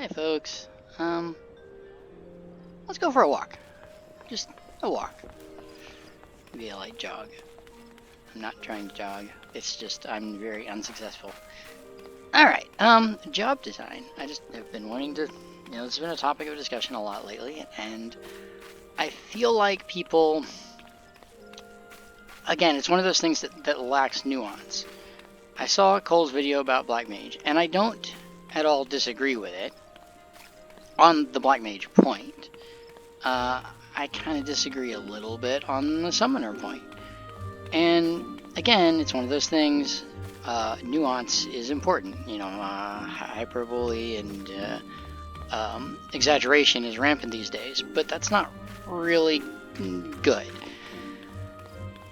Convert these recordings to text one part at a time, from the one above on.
Hey folks, let's go for a walk. Just a walk. Maybe a light jog. I'm not trying to jog. It's just I'm very unsuccessful. Alright, job design. I just have been wanting to, it's been a topic of discussion a lot lately, and I feel like people, again, it's one of those things that lacks nuance. I saw Cole's video about Black Mage, and I don't at all disagree with it on the Black Mage point. I kind of disagree a little bit on the summoner point. And again, it's one of those things, nuance is important. Hyperbole and exaggeration is rampant these days, but that's not really good.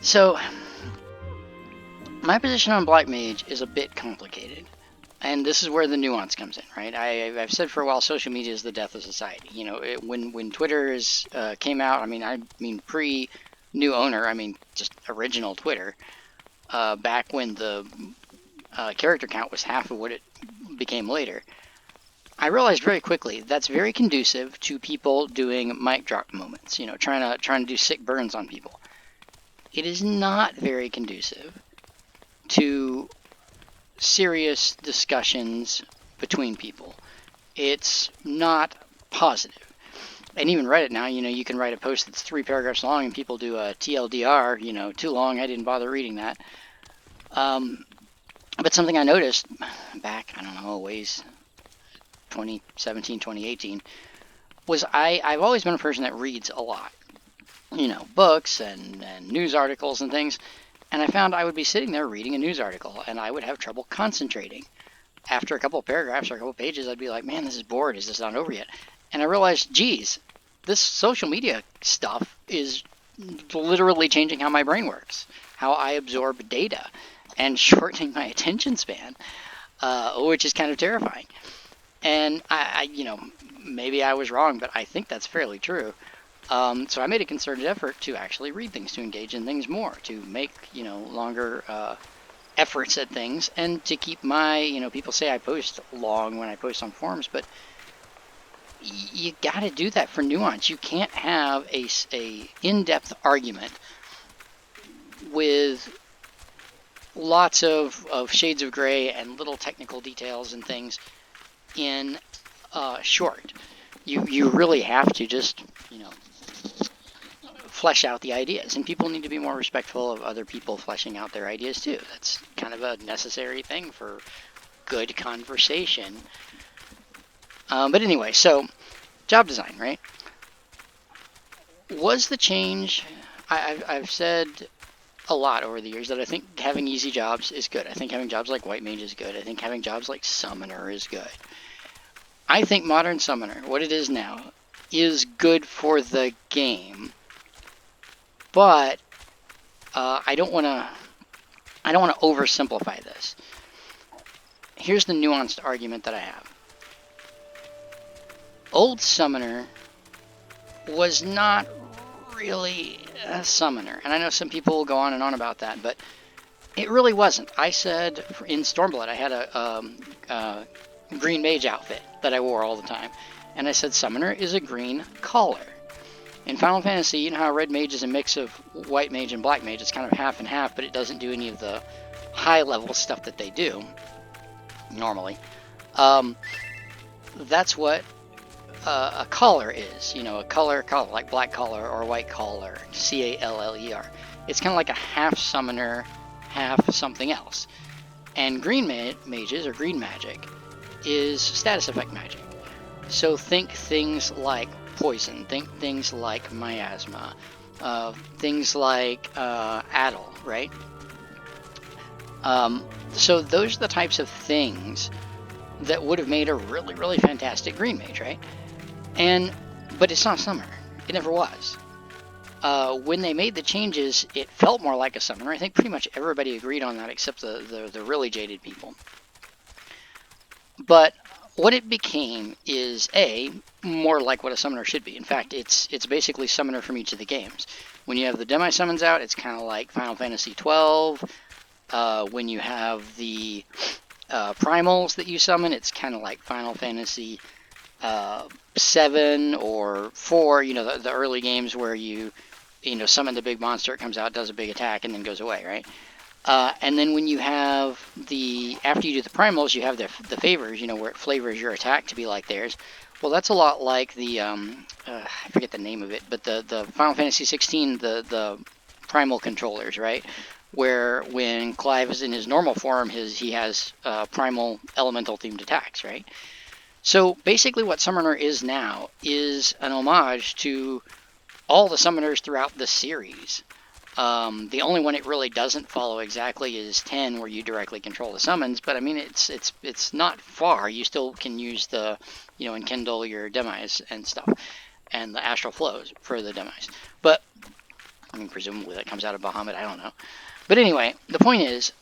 So, my position on Black Mage is a bit complicated. And this is where the nuance comes in, right? I've said for a while, social media is the death of society. When Twitter came out, I mean pre-new owner, just original Twitter, back when the character count was half of what it became later, I realized very quickly that's very conducive to people doing mic drop moments, trying to do sick burns on people. It is not very conducive to serious discussions between people. It's not positive. And even Reddit now, you can write a post that's 3 paragraphs long and people do a TLDR, too long, I didn't bother reading that. But something I noticed back, I don't know, ways 2017, 2018, was I've always been a person that reads a lot. Books and news articles and things. And I found I would be sitting there reading a news article, and I would have trouble concentrating. After a couple of paragraphs or a couple of pages, I'd be like, man, this is bored. Is this not over yet? And I realized, geez, this social media stuff is literally changing how my brain works, how I absorb data, and shortening my attention span, which is kind of terrifying. And maybe I was wrong, but I think that's fairly true. So I made a concerted effort to actually read things, to engage in things more, to make, longer efforts at things, and to keep my, people say I post long when I post on forums, but you got to do that for nuance. You can't have a in-depth argument with lots of shades of gray and little technical details and things in short. You really have to just, flesh out the ideas, and people need to be more respectful of other people fleshing out their ideas too. That's kind of a necessary thing for good conversation. But anyway, so job design, right? Was the change, I've said a lot over the years that I think having easy jobs is good. I think having jobs like White Mage is good. I think having jobs like Summoner is good. I think Modern Summoner, what it is now, is good for the game. But I don't want to oversimplify this. Here's the nuanced argument that I have. Old Summoner was not really a summoner, and I know some people will go on and on about that, but it really wasn't. I said in Stormblood I had a green mage outfit that I wore all the time, and I said Summoner is a green collar. In Final Fantasy, you know how Red Mage is a mix of White Mage and Black Mage. It's kind of half and half, but it doesn't do any of the high-level stuff that they do, normally. That's what a collar is. A collar, like black collar or white collar, C-A-L-L-E-R. It's kind of like a half summoner, half something else. And green mages, or green magic, is status effect magic. So think things like poison, think things like miasma, things like addle, right? So those are the types of things that would have made a really, really fantastic green mage, right? But it's not summoner. It never was. When they made the changes, it felt more like a summoner. I think pretty much everybody agreed on that except the really jaded people. But what it became is more like what a summoner should be. In fact, it's basically summoner from each of the games. When you have the demi summons out, it's kind of like Final Fantasy 12. When you have the primals that you summon, it's kind of like Final Fantasy 7 or 4, the early games where you summon the big monster, it comes out, does a big attack, and then goes away, right? And then when you have after you do the primals, you have the favors, where it flavors your attack to be like theirs. Well, that's a lot like the, I forget the name of it, but the Final Fantasy 16, the primal controllers, right? Where when Clive is in his normal form, he has primal elemental themed attacks, right? So basically what Summoner is now is an homage to all the Summoners throughout the series. The only one it really doesn't follow exactly is 10, where you directly control the summons. But I mean, it's not far. You still can use the, enkindle your demise and stuff, and the astral flows for the demise. But I mean, presumably that comes out of Bahamut. I don't know. But anyway, the point is,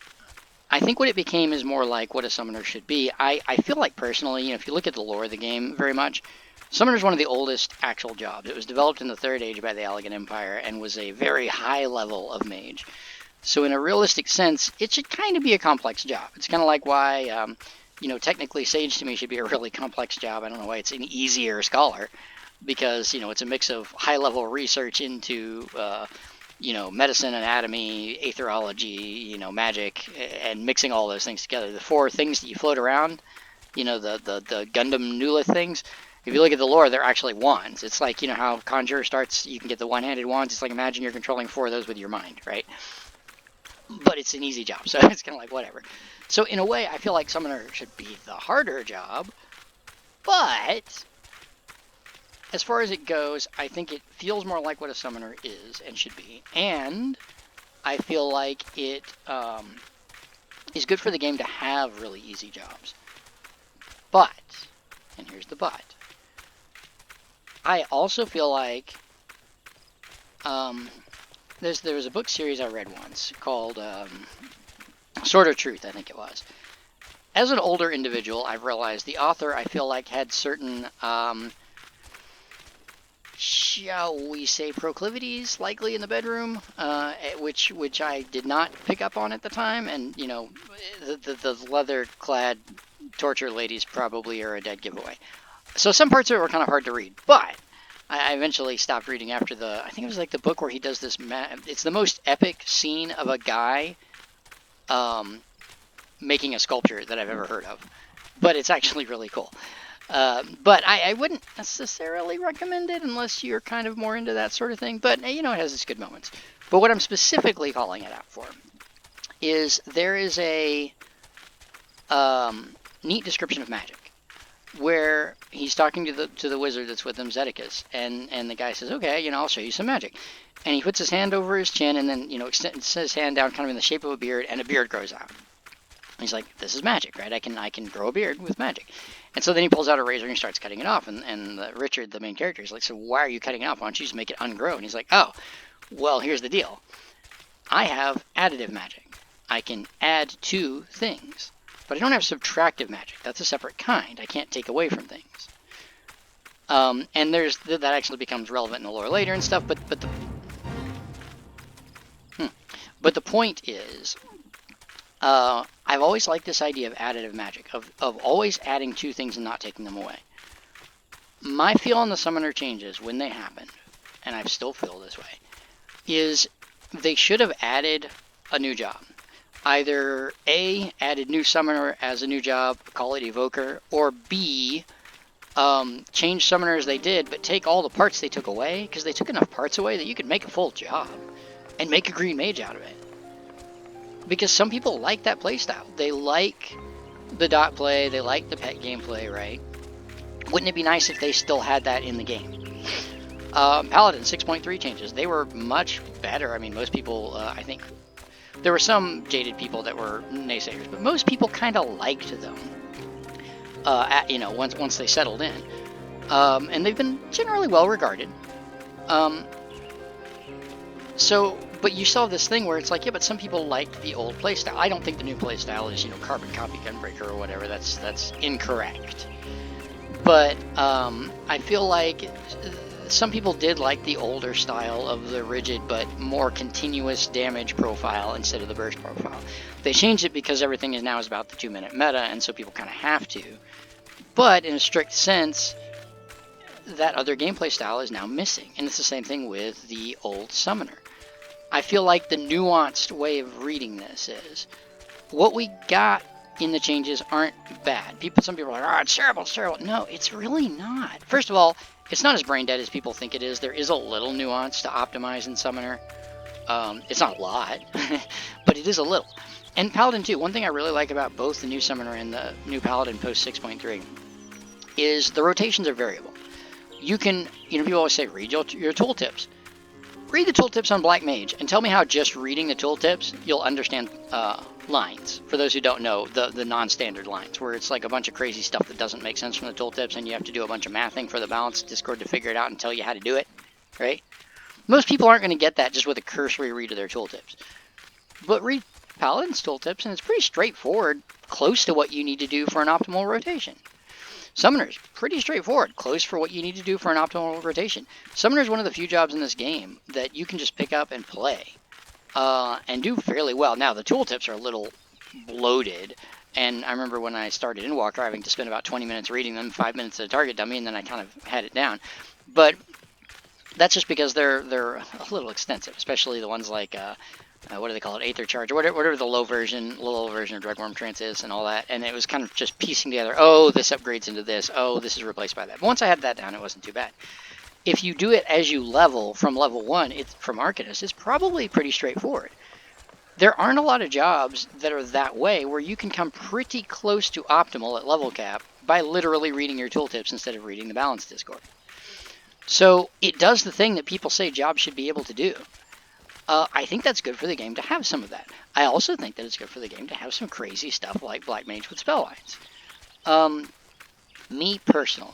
I think what it became is more like what a summoner should be. I feel like personally, if you look at the lore of the game very much, Summoner is one of the oldest actual jobs. It was developed in the Third Age by the Allegan Empire and was a very high level of mage. So in a realistic sense, it should kind of be a complex job. It's kind of like why, technically Sage to me should be a really complex job. I don't know why it's an easier Scholar, because, it's a mix of high-level research into, medicine, anatomy, aetherology, magic, and mixing all those things together. The 4 things that you float around, the Gundam Nula things, if you look at the lore, they're actually wands. It's like, how Conjurer starts, you can get the one-handed wands. It's like, imagine you're controlling 4 of those with your mind, right? But it's an easy job, so it's kind of like whatever. So in a way, I feel like Summoner should be the harder job, but as far as it goes, I think it feels more like what a Summoner is and should be. And I feel like it is good for the game to have really easy jobs. But, and here's the but, I also feel like there was a book series I read once called Sword of Truth, I think it was. As an older individual, I've realized the author, I feel like, had certain, shall we say, proclivities, likely in the bedroom, which I did not pick up on at the time. And, the leather-clad torture ladies probably are a dead giveaway. So some parts of it were kind of hard to read, but I eventually stopped reading after I think it was like the book where he does this, it's the most epic scene of a guy making a sculpture that I've ever heard of. But it's actually really cool. But I wouldn't necessarily recommend it unless you're kind of more into that sort of thing. But, it has its good moments. But what I'm specifically calling it out for is there is a neat description of magic, where he's talking to the wizard that's with him, Zedicus, and the guy says, okay, I'll show you some magic. And he puts his hand over his chin and then, extends his hand down kind of in the shape of a beard, and a beard grows out. And he's like, this is magic, right? I can grow a beard with magic. And so then he pulls out a razor and he starts cutting it off. And Richard, the main character, is like, so why are you cutting it off? Why don't you just make it ungrow? And he's like, oh, well, here's the deal. I have additive magic. I can add to things. But I don't have subtractive magic. That's a separate kind. I can't take away from things. And that actually becomes relevant in the lore later and stuff. But the point is, I've always liked this idea of additive magic, of always adding to things and not taking them away. My feel on the Summoner changes when they happen, and I still feel this way, is they should have added a new job. Either A, added new Summoner as a new job, call it Evoker, or B, change Summoner as they did, but take all the parts they took away, because they took enough parts away that you could make a full job, and make a green mage out of it. Because some people like that playstyle. They like the dot play, they like the pet gameplay, right? Wouldn't it be nice if they still had that in the game? Paladin 6.3 changes, they were much better. I mean, most people, I think, there were some jaded people that were naysayers, but most people kind of liked them, once they settled in. And they've been generally well regarded. But you saw this thing where it's like, yeah, but some people liked the old playstyle. I don't think the new playstyle is, carbon copy gunbreaker or whatever. That's incorrect. But I feel like some people did like the older style of the rigid but more continuous damage profile instead of the burst profile. They changed it because everything is now about the 2-minute meta, and so people kind of have to. But in a strict sense, that other gameplay style is now missing. And it's the same thing with the old Summoner. I feel like the nuanced way of reading this is what we got in the changes aren't bad. Some people are like, oh, it's terrible, it's terrible. No, it's really not. First of all, it's not as brain dead as people think it is. There is a little nuance to optimize in Summoner. It's not a lot, but it is a little. And Paladin too. One thing I really like about both the new Summoner and the new Paladin post 6.3 is the rotations are variable. You can, people always say, read your tooltips. Read the tooltips on Black Mage and tell me how just reading the tooltips, you'll understand lines. For those who don't know, the non-standard lines, where it's like a bunch of crazy stuff that doesn't make sense from the tooltips, and you have to do a bunch of mathing for the balance Discord to figure it out and tell you how to do it, right? Most people aren't going to get that just with a cursory read of their tooltips. But read Paladin's tooltips, and it's pretty straightforward, close to what you need to do for an optimal rotation. Summoner's pretty straightforward, close for what you need to do for an optimal rotation. Summoner's one of the few jobs in this game that you can just pick up and play, and do fairly well. Now, the tooltips are a little bloated, and I remember when I started in Walker having to spend about 20 minutes reading them, 5 minutes at a target dummy, and then I kind of had it down. But that's just because they're a little extensive, especially the ones like, what do they call it, Aether Charge, or whatever the low version of Drugworm Trance is and all that. And it was kind of just piecing together, oh, this upgrades into this, oh, this is replaced by that. But once I had that down, it wasn't too bad. If you do it as you level from level 1, from Arcanist, it's probably pretty straightforward. There aren't a lot of jobs that are that way where you can come pretty close to optimal at level cap by literally reading your tooltips instead of reading the balance Discord. So it does the thing that people say jobs should be able to do. I think that's good for the game to have some of that. I also think that it's good for the game to have some crazy stuff like Black Mage with spell lines. Me personally,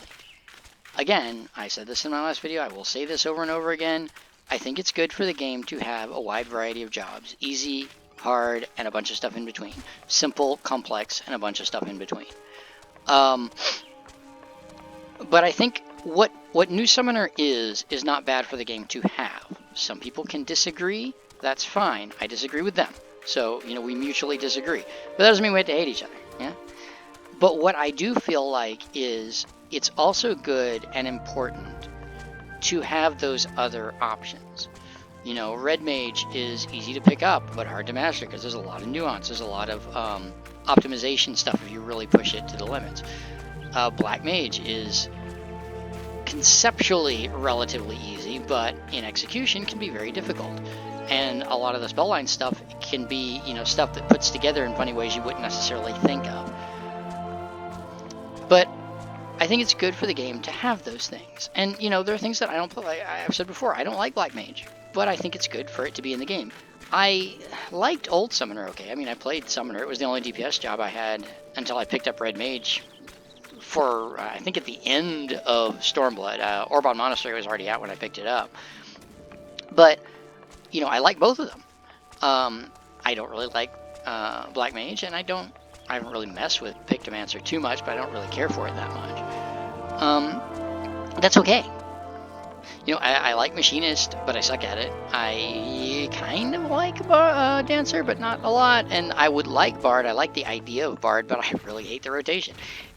again, I said this in my last video, I will say this over and over again, I think it's good for the game to have a wide variety of jobs. Easy, hard, and a bunch of stuff in between. Simple, complex, and a bunch of stuff in between. But I think what New Summoner is not bad for the game to have. Some people can disagree. That's fine. I disagree with them. So, we mutually disagree. But that doesn't mean we have to hate each other. Yeah. But what I do feel like is it's also good and important to have those other options. Red Mage is easy to pick up, but hard to master because there's a lot of nuance. There's a lot of optimization stuff if you really push it to the limits. Black Mage is conceptually relatively easy, but in execution can be very difficult. And a lot of the spellline stuff can be, stuff that puts together in funny ways you wouldn't necessarily think of. But I think it's good for the game to have those things. And, there are things that I don't play. I've said before, I don't like Black Mage, but I think it's good for it to be in the game. I liked old Summoner okay. I mean, I played Summoner. It was the only DPS job I had until I picked up Red Mage for, I think, at the end of Stormblood. Orbon Monastery was already out when I picked it up. But, I like both of them. I don't really like Black Mage, and I haven't really messed with Pictomancer too much, but I don't really care for it that much. That's okay. I like Machinist, but I suck at it. I kind of like Dancer, but not a lot. And I would like Bard. I like the idea of Bard, but I really hate the rotation.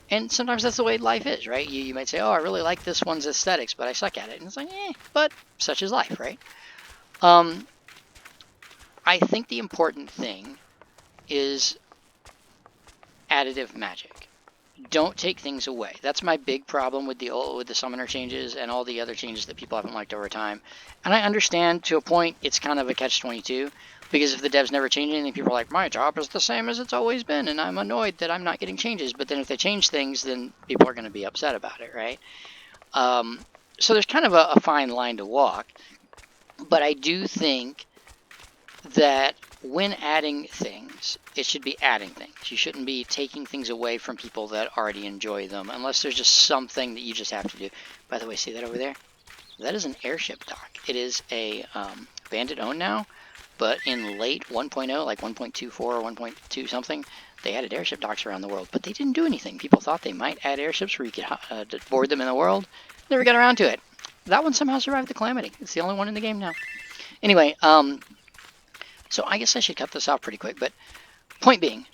And sometimes that's the way life is, right? You might say, oh, I really like this one's aesthetics, but I suck at it. And it's like, but such is life, right? I think the important thing is additive magic. Don't take things away. That's my big problem with the Summoner changes and all the other changes that people haven't liked over time. And I understand to a point it's kind of a catch-22, because if the devs never change anything, people are like, my job is the same as it's always been, and I'm annoyed that I'm not getting changes. But then if they change things, then people are going to be upset about it, right? So there's kind of a fine line to walk. But I do think that when adding things, it should be adding things. You shouldn't be taking things away from people that already enjoy them, unless there's just something that you just have to do. By the way, see that over there? That is an airship dock. It is a Bandit owned now, but in late 1.0, like 1.24 or 1.2 something, they added airship docks around the world, but they didn't do anything. People thought they might add airships where you could board them in the world. Never got around to it. That one somehow survived the calamity. It's the only one in the game now. Anyway, so I guess I should cut this off pretty quick, but point being,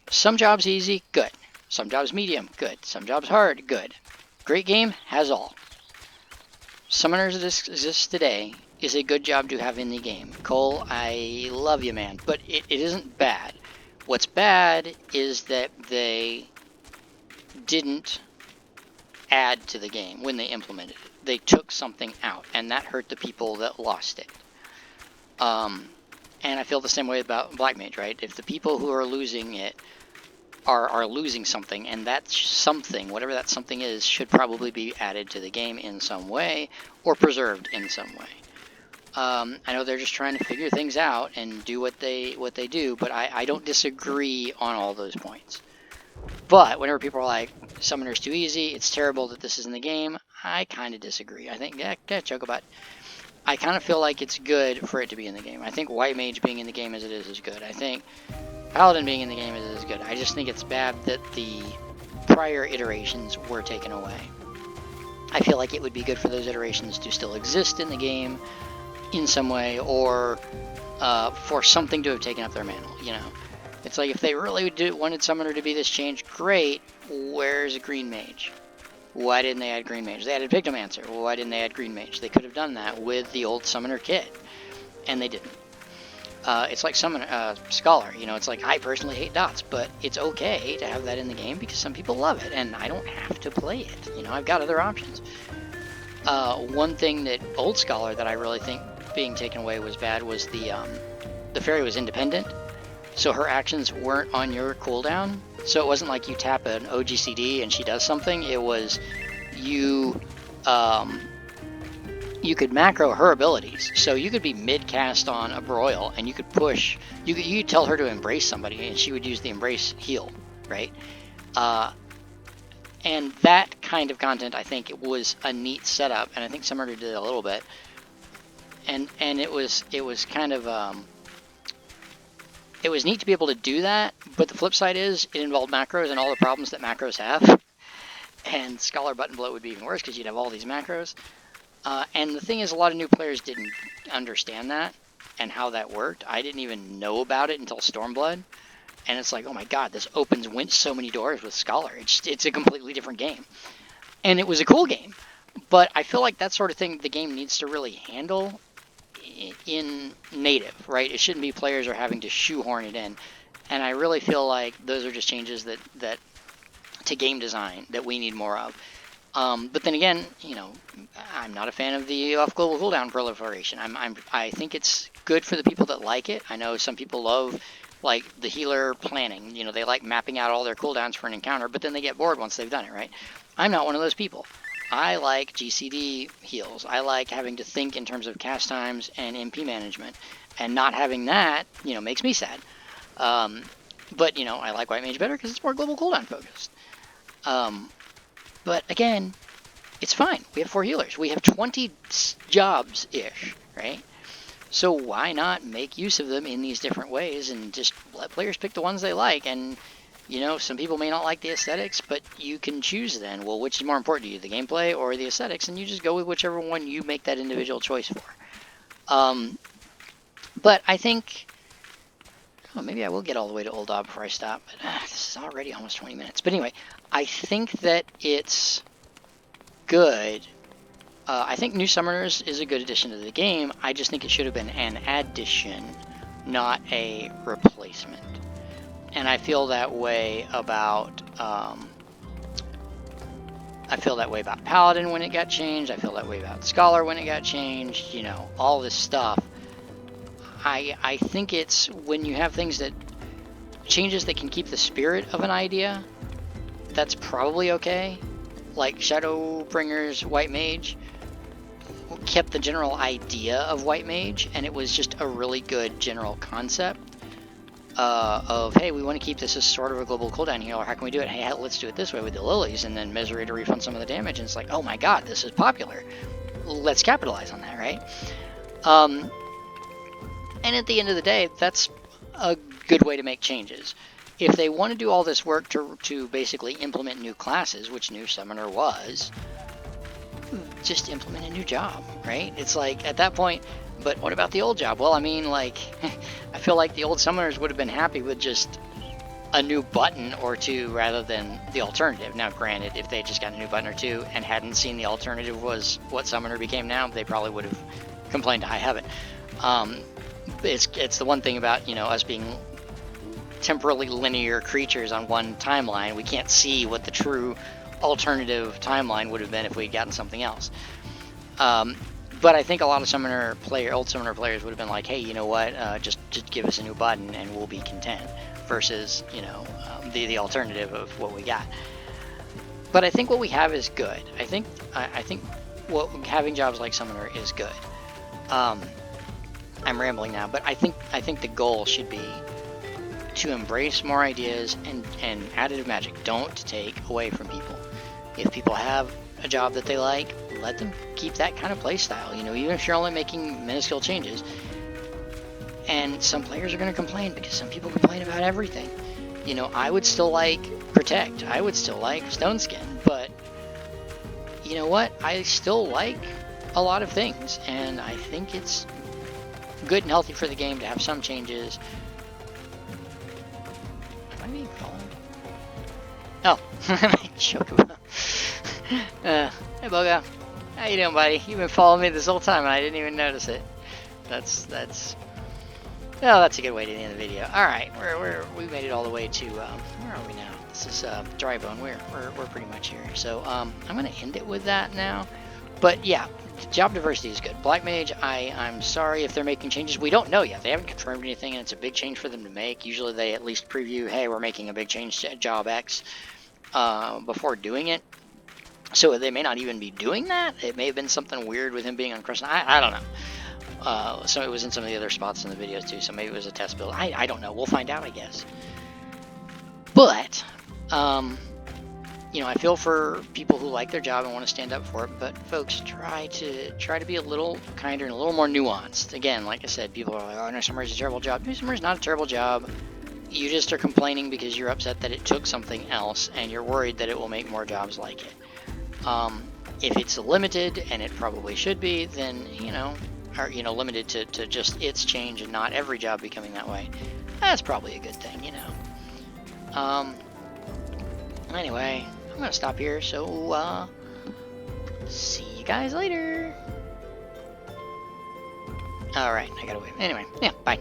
some jobs easy, good. Some jobs medium, good. Some jobs hard, good. Great game, has all. Summoners that exist today is a good job to have in the game. Cole, I love you, man, but it isn't bad. What's bad is that they didn't add to the game when they implemented it. They took something out, and that hurt the people that lost it. And I feel the same way about Black Mage, right? If the people who are losing it are losing something, and that something, whatever that something is, should probably be added to the game in some way, or preserved in some way. I know they're just trying to figure things out and do what they do, but I don't disagree on all those points. But whenever people are like, Summoner's too easy, it's terrible that this is in the game, I kind of disagree. I think, joke about it. I kind of feel like it's good for it to be in the game. I think White Mage being in the game as it is good. I think Paladin being in the game is good. I just think it's bad that the prior iterations were taken away. I feel like it would be good for those iterations to still exist in the game in some way, or for something to have taken up their mantle, you know. It's like if they really wanted Summoner to be this change, great, where's a Green Mage? Why didn't they add Green Mage? They added Pignomancer. Why didn't they add Green Mage? They could have done that with the old Summoner kit, and they didn't. It's like Scholar, you know, it's like, I personally hate dots, but it's okay to have that in the game because some people love it, and I don't have to play it, you know, I've got other options. One thing that old Scholar that I really think being taken away was bad was the fairy was independent, so her actions weren't on your cooldown, so it wasn't like you tap an OGCD and she does something. It was you could macro her abilities. So you could be mid-cast on a Broil, and you could push, you could tell her to embrace somebody, and she would use the embrace heal, right? And that kind of content, I think, it was a neat setup, and I think Summoner did it a little bit. And it was kind of, it was neat to be able to do that, but the flip side is it involved macros and all the problems that macros have. And Scholar Button Bloat would be even worse because you'd have all these macros. And the thing is, a lot of new players didn't understand that and how that worked. I didn't even know about it until Stormblood. And it's like, oh my god, this opens so many doors with Scholar. It's a completely different game. And it was a cool game. But I feel like that sort of thing the game needs to really handle in native, right? It shouldn't be players are having to shoehorn it in. And I really feel like those are just changes that to game design that we need more of. But then again, you know, I'm not a fan of the off-global cooldown proliferation. I think it's good for the people that like it. I know some people love, like, the healer planning. You know, they like mapping out all their cooldowns for an encounter, but then they get bored once they've done it, right? I'm not one of those people. I like GCD heals. I like having to think in terms of cast times and MP management. And not having that, you know, makes me sad. But, you know, I like White Mage better because it's more global cooldown focused. But again, it's fine. We have 4 healers. We have 20 jobs-ish, right? So why not make use of them in these different ways and just let players pick the ones they like? And, you know, some people may not like the aesthetics, but you can choose then. Well, which is more important to you, the gameplay or the aesthetics? And you just go with whichever one you make that individual choice for. But I think... Oh, maybe I will get all the way to Old Dob before I stop, but this is already almost 20 minutes. But anyway, I think that it's good. I think New Summoners is a good addition to the game. I just think it should have been an addition, not a replacement. And I feel that way about Paladin when it got changed. I feel that way about Scholar when it got changed. You know, all this stuff. I think it's when you have things that changes that can keep the spirit of an idea, that's probably okay. Like Shadowbringer's White Mage kept the general idea of White Mage, and it was just a really good general concept of, hey, we want to keep this as sort of a global cooldown healer. How can we do it? Hey, let's do it this way with the lilies, and then Misery to refund some of the damage. And it's like, oh my god, this is popular. Let's capitalize on that, right? And at the end of the day, that's a good way to make changes. If they want to do all this work to basically implement new classes, which New Summoner was, just implement a new job, right? It's like, at that point, but what about the old job? Well, I mean, like, I feel like the old Summoners would have been happy with just a new button or two rather than the alternative. Now, granted, if they just got a new button or two and hadn't seen the alternative was what Summoner became now, they probably would have complained to high heaven. It's the one thing about, you know, us being temporally linear creatures on one timeline. We can't see what the true alternative timeline would have been if we'd gotten something else. But I think a lot of old Summoner players would have been like, hey, you know what, just give us a new button and we'll be content, versus, you know, the alternative of what we got. But I think what we have is good. I think what having jobs like Summoner is good. I'm rambling now, but I think the goal should be to embrace more ideas and additive magic. Don't take away from people. If people have a job that they like, let them keep that kind of play style. You know, even if you're only making minuscule changes. And some players are going to complain because some people complain about everything. You know, I would still like Protect. I would still like Stone Skin, but you know what? I still like a lot of things, and I think it's good and healthy for the game to have some changes. Am I being followed? Oh, Chocobo. Hey, Boga. How you doing, buddy? You've been following me this whole time, and I didn't even notice it. That's a good way to end the video. All right, we made it all the way to where are we now? This is Drybone. We're pretty much here. So I'm gonna end it with that now. But yeah, job diversity is good. Black Mage, I'm sorry if they're making changes. We don't know yet. They haven't confirmed anything, and it's a big change for them to make. Usually they at least preview, hey, we're making a big change to job X before doing it. So they may not even be doing that. It may have been something weird with him being on Crescent. I don't know. So it was in some of the other spots in the videos too. So maybe it was a test build. I don't know. We'll find out, I guess. But you know, I feel for people who like their job and want to stand up for it. But folks, try to be a little kinder and a little more nuanced. Again, like I said, people are like, "Oh, New Summer is a terrible job." New Summer is not a terrible job. You just are complaining because you're upset that it took something else, and you're worried that it will make more jobs like it. If it's limited, and it probably should be, then limited to just its change and not every job becoming that way. That's probably a good thing, you know. Anyway, I'm gonna stop here. So see you guys later. All right, I gotta wait. Anyway, yeah, bye.